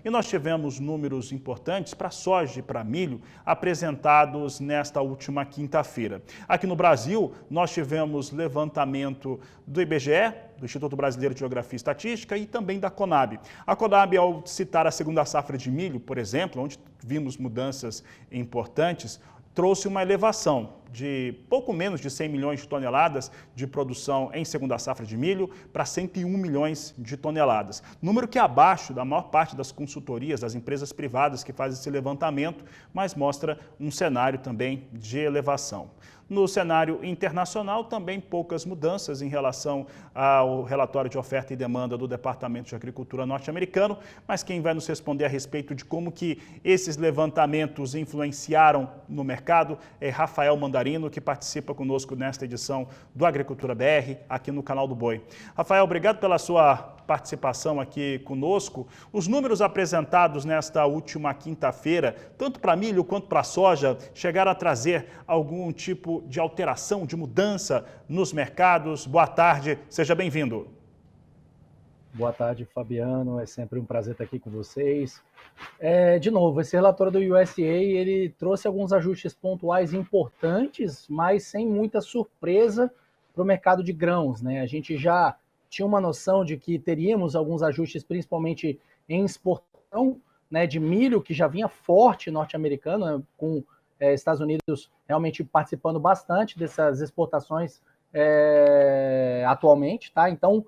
e nós tivemos números importantes para soja e para milho apresentados nesta última quinta-feira. Aqui no Brasil, nós tivemos levantamento do IBGE, do Instituto Brasileiro de Geografia e Estatística, e também da Conab. A Conab, ao citar a segunda safra de milho, por exemplo, onde vimos mudanças importantes, trouxe uma elevação de pouco menos de 100 milhões de toneladas de produção em segunda safra de milho para 101 milhões de toneladas. Número que é abaixo da maior parte das consultorias, das empresas privadas que fazem esse levantamento, mas mostra um cenário também de elevação. No cenário internacional, também poucas mudanças em relação ao relatório de oferta e demanda do Departamento de Agricultura norte-americano, mas quem vai nos responder a respeito de como que esses levantamentos influenciaram no mercado é Rafael Mandarino, que participa conosco nesta edição do Agricultura BR, aqui no canal do Boi. Rafael, obrigado pela sua participação aqui conosco. Os números apresentados nesta última quinta-feira, tanto para milho quanto para soja, chegaram a trazer algum tipo de alteração, de mudança nos mercados. Boa tarde, seja bem-vindo. Boa tarde, Fabiano. É sempre um prazer estar aqui com vocês. De novo, esse relatório do USDA, ele trouxe alguns ajustes pontuais importantes, mas sem muita surpresa para o mercado de grãos, né? A gente já tinha uma noção de que teríamos alguns ajustes, principalmente em exportação, né, de milho, que já vinha forte norte-americano, né, com Estados Unidos realmente participando bastante dessas exportações atualmente, tá? Então,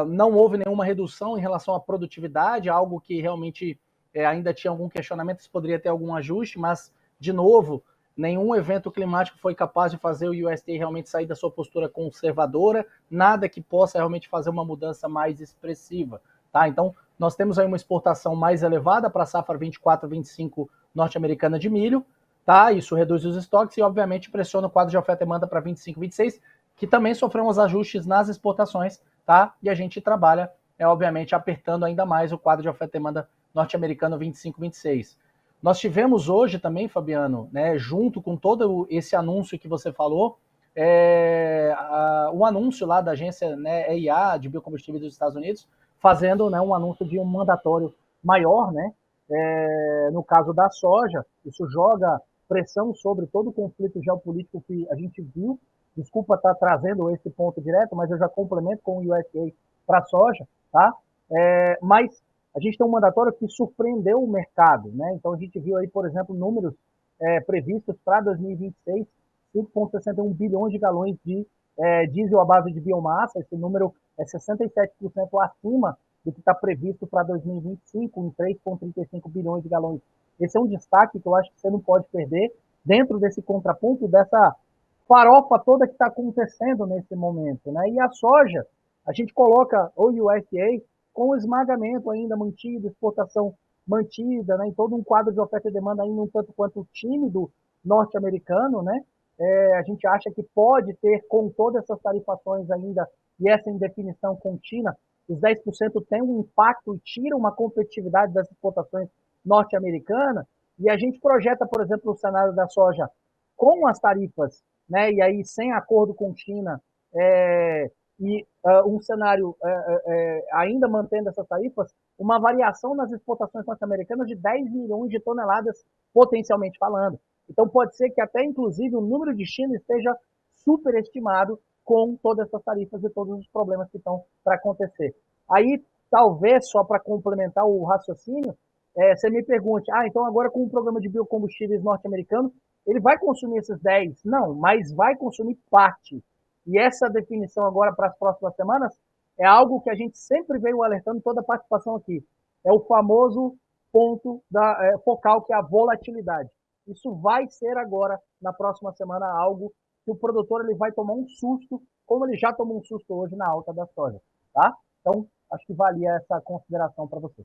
não houve nenhuma redução em relação à produtividade, algo que realmente ainda tinha algum questionamento, se poderia ter algum ajuste, mas, de novo, nenhum evento climático foi capaz de fazer o USDA realmente sair da sua postura conservadora, nada que possa realmente fazer uma mudança mais expressiva, tá? Então, nós temos aí uma exportação mais elevada para a safra 24-25 norte-americana de milho, tá? Isso reduz os estoques e, obviamente, pressiona o quadro de oferta e demanda para 25-26, que também sofreu uns ajustes nas exportações, tá? E a gente trabalha, obviamente, apertando ainda mais o quadro de oferta e demanda norte-americano 25-26. Nós tivemos hoje também, Fabiano, né, junto com todo esse anúncio que você falou, um anúncio lá da agência, né, EIA, de biocombustíveis dos Estados Unidos, fazendo, né, um anúncio de um mandatório maior, né, no caso da soja. Isso joga pressão sobre todo o conflito geopolítico que a gente viu. Desculpa estar trazendo esse ponto direto, mas eu já complemento com o USDA para a soja, tá? Mas a gente tem um mandatório que surpreendeu o mercado, né? Então a gente viu aí, por exemplo, números previstos para 2026, 5,61 bilhões de galões de diesel à base de biomassa. Esse número é 67% acima do que está previsto para 2025, em 3,35 bilhões de galões. Esse é um destaque que eu acho que você não pode perder dentro desse contraponto, dessa farofa toda que está acontecendo nesse momento, né? E a soja, a gente coloca o USDA com o esmagamento ainda mantido, exportação mantida, né? Em todo um quadro de oferta e demanda ainda um tanto quanto tímido norte-americano, né? A gente acha que pode ter, com todas essas tarifações ainda e essa indefinição contínua, os 10% tem um impacto e tira uma competitividade das exportações norte-americanas, e a gente projeta, por exemplo, o cenário da soja com as tarifas, né, e aí sem acordo com China, um cenário ainda mantendo essas tarifas, uma variação nas exportações norte-americanas de 10 milhões de toneladas, potencialmente falando. Então pode ser que até, inclusive, o número de China esteja superestimado com todas essas tarifas e todos os problemas que estão para acontecer. Aí, talvez, só para complementar o raciocínio, você me pergunte, então agora com o programa de biocombustíveis norte-americano, ele vai consumir esses 10? Não, mas vai consumir parte. E essa definição agora para as próximas semanas é algo que a gente sempre veio alertando toda a participação aqui. É o famoso ponto focal, que é a volatilidade. Isso vai ser agora, na próxima semana, algo que o produtor ele vai tomar um susto, como ele já tomou um susto hoje na alta da soja. Tá? Então, acho que valia essa consideração para você.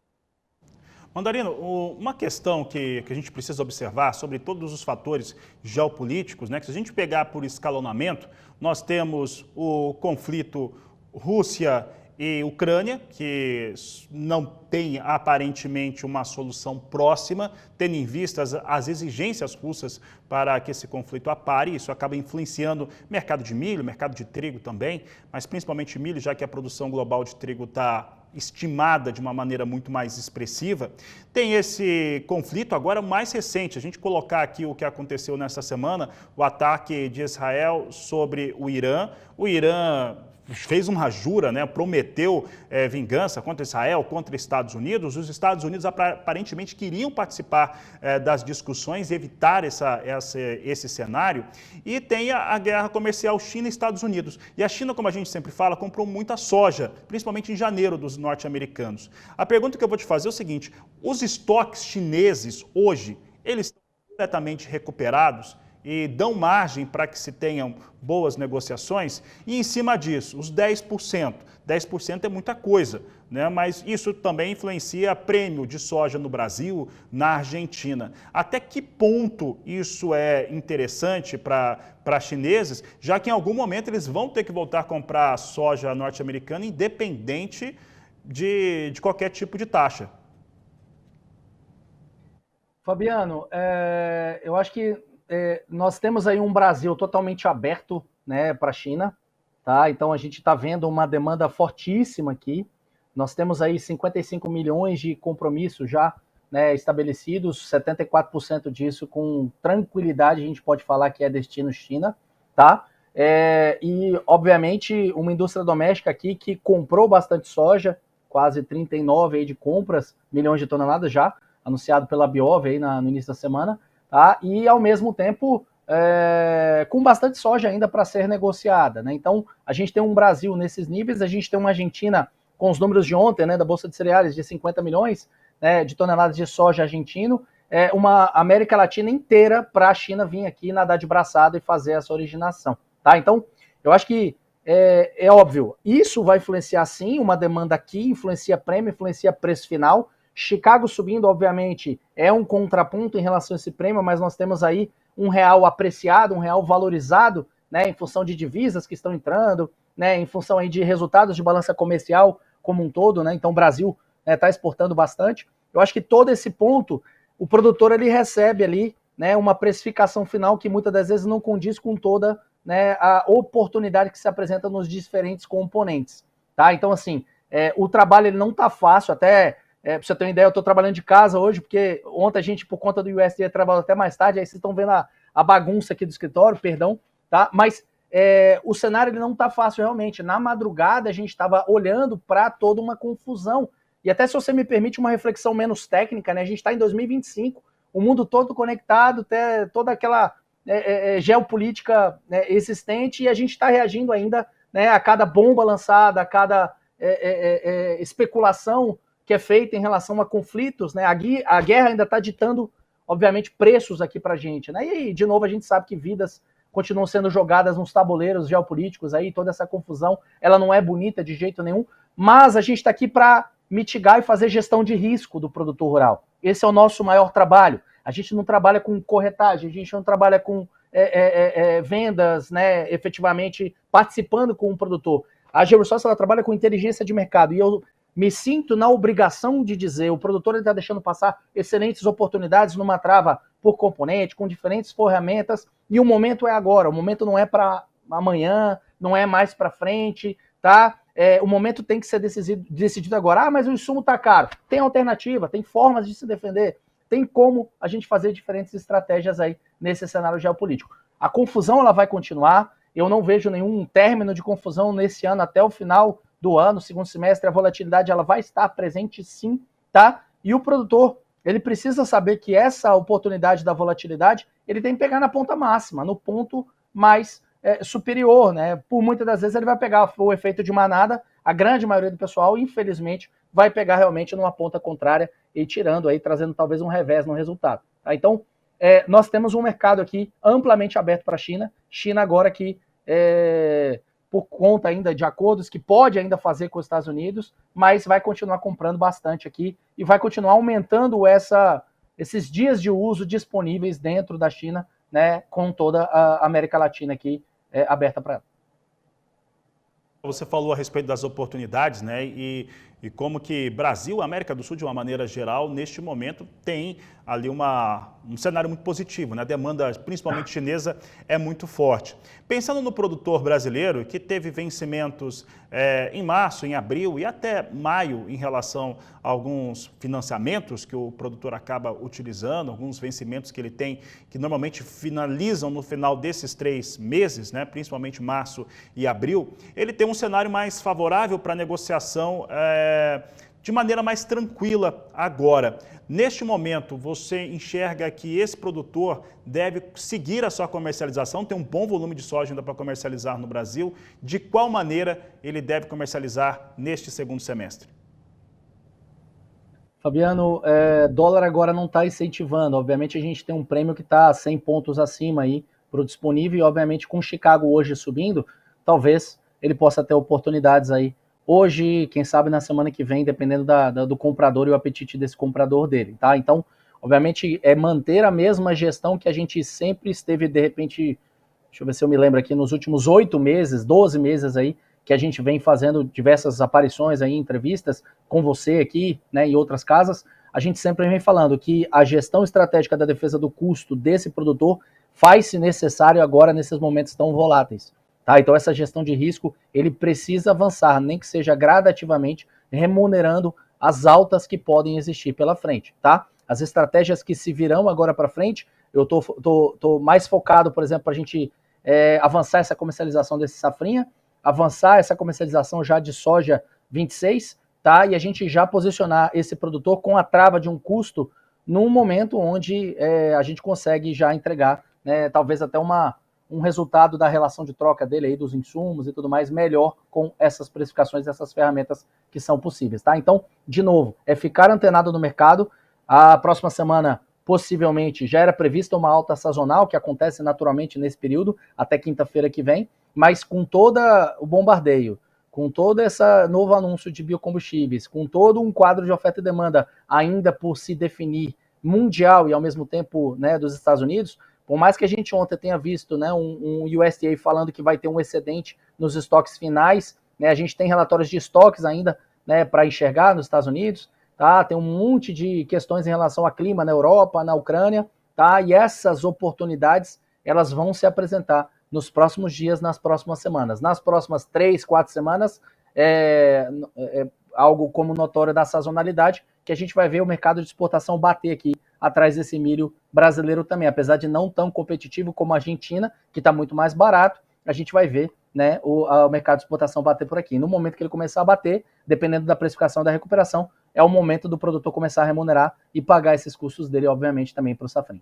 Mandarino, uma questão que a gente precisa observar sobre todos os fatores geopolíticos, né, que se a gente pegar por escalonamento, nós temos o conflito Rússia e Ucrânia, que não tem aparentemente uma solução próxima, tendo em vista as exigências russas para que esse conflito apare. Isso acaba influenciando o mercado de milho, mercado de trigo também, mas principalmente milho, já que a produção global de trigo está estimada de uma maneira muito mais expressiva. Tem esse conflito agora mais recente, a gente colocar aqui o que aconteceu nessa semana, o ataque de Israel sobre o Irã. O Irã fez uma jura, né, prometeu vingança contra Israel, contra Estados Unidos. Os Estados Unidos aparentemente queriam participar das discussões, evitar esse cenário. E tem a guerra comercial China e Estados Unidos. E a China, como a gente sempre fala, comprou muita soja, principalmente em janeiro, dos norte-americanos. A pergunta que eu vou te fazer é o seguinte: os estoques chineses hoje, eles estão completamente recuperados e dão margem para que se tenham boas negociações? E em cima disso, os 10%. 10% é muita coisa, né? Mas isso também influencia prêmio de soja no Brasil, na Argentina. Até que ponto isso é interessante para chineses, já que em algum momento eles vão ter que voltar a comprar soja norte-americana, independente de qualquer tipo de taxa? Fabiano, eu acho que nós temos aí um Brasil totalmente aberto, né, para a China, tá? Então a gente está vendo uma demanda fortíssima aqui. Nós temos aí 55 milhões de compromissos já, né, estabelecidos, 74% disso com tranquilidade a gente pode falar que é destino China, tá? E obviamente uma indústria doméstica aqui que comprou bastante soja, quase 39 aí de compras, milhões de toneladas já, anunciado pela Biov aí no início da semana. Tá? E, ao mesmo tempo, com bastante soja ainda para ser negociada. Né? Então, a gente tem um Brasil nesses níveis, a gente tem uma Argentina com os números de ontem, né, da Bolsa de Cereais, de 50 milhões, né, de toneladas de soja argentino, uma América Latina inteira para a China vir aqui nadar de braçada e fazer essa originação. Tá? Então, eu acho que é óbvio, isso vai influenciar sim uma demanda aqui, influencia prêmio, influencia preço final. Chicago subindo, obviamente, é um contraponto em relação a esse prêmio, mas nós temos aí um real apreciado, um real valorizado, né, em função de divisas que estão entrando, né, em função aí de resultados de balança comercial como um todo, né, então o Brasil está exportando bastante. Eu acho que todo esse ponto, o produtor ele recebe ali, né, uma precificação final que muitas das vezes não condiz com toda, né, a oportunidade que se apresenta nos diferentes componentes. Tá? Então, assim, o trabalho ele não está fácil, até... pra você ter uma ideia, eu tô trabalhando de casa hoje, porque ontem a gente, por conta do USDA, trabalhou até mais tarde, aí vocês estão vendo a bagunça aqui do escritório, perdão, tá? Mas o cenário ele não tá fácil realmente. Na madrugada a gente estava olhando para toda uma confusão. E até se você me permite uma reflexão menos técnica, né? A gente está em 2025, o mundo todo conectado, toda aquela geopolítica, né, existente, e a gente está reagindo ainda, né, a cada bomba lançada, a cada especulação que é feita em relação a conflitos, né? A guerra ainda está ditando, obviamente, preços aqui para a gente, né? E, de novo, a gente sabe que vidas continuam sendo jogadas nos tabuleiros geopolíticos aí, toda essa confusão, ela não é bonita de jeito nenhum, mas a gente está aqui para mitigar e fazer gestão de risco do produtor rural. Esse é o nosso maior trabalho. A gente não trabalha com corretagem, a gente não trabalha com vendas, né, efetivamente participando com o produtor. A GeoResource, ela trabalha com inteligência de mercado, e eu me sinto na obrigação de dizer, o produtor está deixando passar excelentes oportunidades numa trava por componente, com diferentes ferramentas, e o momento é agora, o momento não é para amanhã, não é mais para frente, tá? O momento tem que ser decidido agora. Ah, mas o insumo está caro. Tem alternativa, tem formas de se defender, tem como a gente fazer diferentes estratégias aí nesse cenário geopolítico. A confusão ela vai continuar, eu não vejo nenhum término de confusão nesse ano até o final do ano, segundo semestre, a volatilidade ela vai estar presente sim, tá? E o produtor, ele precisa saber que essa oportunidade da volatilidade, ele tem que pegar na ponta máxima, no ponto mais superior, né? Por muitas das vezes ele vai pegar o efeito de manada, a grande maioria do pessoal, infelizmente, vai pegar realmente numa ponta contrária e tirando aí, trazendo talvez um revés no resultado, tá? Então, nós temos um mercado aqui amplamente aberto para a China, China agora que por conta ainda de acordos que pode ainda fazer com os Estados Unidos, mas vai continuar comprando bastante aqui e vai continuar aumentando esses dias de uso disponíveis dentro da China, né, com toda a América Latina aqui aberta para ela. Você falou a respeito das oportunidades, né? E e como que Brasil, América do Sul, de uma maneira geral, neste momento, tem ali um cenário muito positivo, né? A demanda, principalmente chinesa, é muito forte. Pensando no produtor brasileiro, que teve vencimentos em março, em abril e até maio em relação a alguns financiamentos que o produtor acaba utilizando, alguns vencimentos que ele tem, que normalmente finalizam no final desses 3 meses, né? Principalmente março e abril, ele tem um cenário mais favorável para negociação de maneira mais tranquila agora. Neste momento, você enxerga que esse produtor deve seguir a sua comercialização, tem um bom volume de soja ainda para comercializar no Brasil. De qual maneira ele deve comercializar neste segundo semestre? Fabiano, dólar agora não está incentivando. Obviamente a gente tem um prêmio que está 100 pontos acima aí para o disponível e obviamente com Chicago hoje subindo, talvez ele possa ter oportunidades aí hoje, quem sabe na semana que vem, dependendo do comprador e o apetite desse comprador dele, tá? Então, obviamente, é manter a mesma gestão que a gente sempre esteve, de repente, deixa eu ver se eu me lembro aqui, nos últimos 8 meses, 12 meses aí, que a gente vem fazendo diversas aparições aí, entrevistas com você aqui, né, em outras casas, a gente sempre vem falando que a gestão estratégica da defesa do custo desse produtor faz-se necessário agora nesses momentos tão voláteis. Tá? Então essa gestão de risco, ele precisa avançar, nem que seja gradativamente, remunerando as altas que podem existir pela frente. Tá? As estratégias que se virão agora para frente, eu tô mais focado, por exemplo, para a gente avançar essa comercialização desse safrinha, avançar essa comercialização já de soja 26, tá? E a gente já posicionar esse produtor com a trava de um custo num momento onde a gente consegue já entregar, né, talvez até um resultado da relação de troca dele aí, dos insumos e tudo mais, melhor com essas precificações, essas ferramentas que são possíveis, tá? Então, de novo, é ficar antenado no mercado. A próxima semana, possivelmente, já era prevista uma alta sazonal, que acontece naturalmente nesse período, até quinta-feira que vem, mas com todo o bombardeio, com todo esse novo anúncio de biocombustíveis, com todo um quadro de oferta e demanda ainda por se definir mundial e ao mesmo tempo, né, dos Estados Unidos, por mais que a gente ontem tenha visto, né, um USDA falando que vai ter um excedente nos estoques finais, né, a gente tem relatórios de estoques ainda, né, para enxergar nos Estados Unidos, tá? Tem um monte de questões em relação ao clima na Europa, na Ucrânia, tá? E essas oportunidades, elas vão se apresentar nos próximos dias, nas próximas semanas. Nas próximas 3, 4 semanas, algo como notório da sazonalidade, que a gente vai ver o mercado de exportação bater aqui atrás desse milho brasileiro também. Apesar de não tão competitivo como a Argentina, que está muito mais barato, a gente vai ver, né, o mercado de exportação bater por aqui. No momento que ele começar a bater, dependendo da precificação da recuperação, é o momento do produtor começar a remunerar e pagar esses custos dele, obviamente, também para o safrinho.